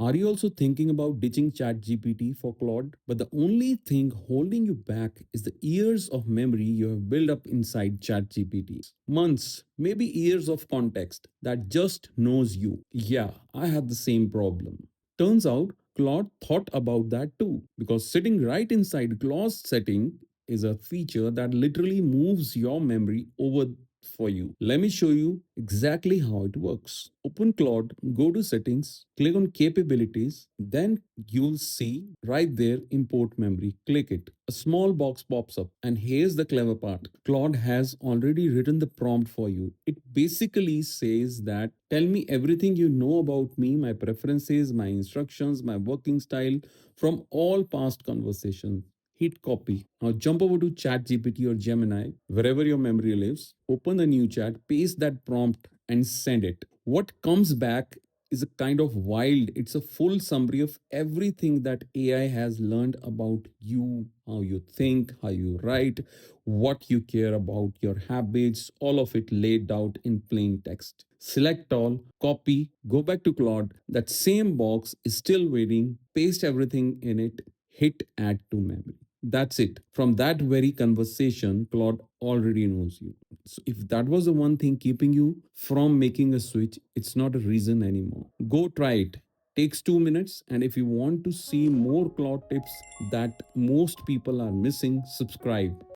Are you also thinking about ditching ChatGPT for Claude? But the only thing holding you back is the years of memory you have built up inside ChatGPT. Months, maybe years of context that just knows you. Yeah, I had the same problem. Turns out Claude thought about that too, because sitting right inside Claude's setting is a feature that literally moves your memory over for you. Let me show you exactly how it works. Open Claude, go to settings, click on capabilities, then you'll see right there import memory. Click it. A small box pops up, and here's the clever part. Claude has already written the prompt for you. It basically says that tell me everything you know about me, my preferences, my instructions, my working style from all past conversations. Hit copy. Now jump over to ChatGPT or Gemini, wherever your memory lives. Open a new chat, paste that prompt, and send it. What comes back is a kind of wild. It's a full summary of everything that AI has learned about you, how you think, how you write, what you care about, your habits, all of it laid out in plain text. Select all, copy, go back to Claude. That same box is still waiting. Paste everything in it, hit add to memory. That's it. From that very conversation, Claude already knows you. So if that was the one thing keeping you from making a switch, it's not a reason anymore. Go try it. Takes 2 minutes. And if you want to see more Claude tips that most people are missing, subscribe.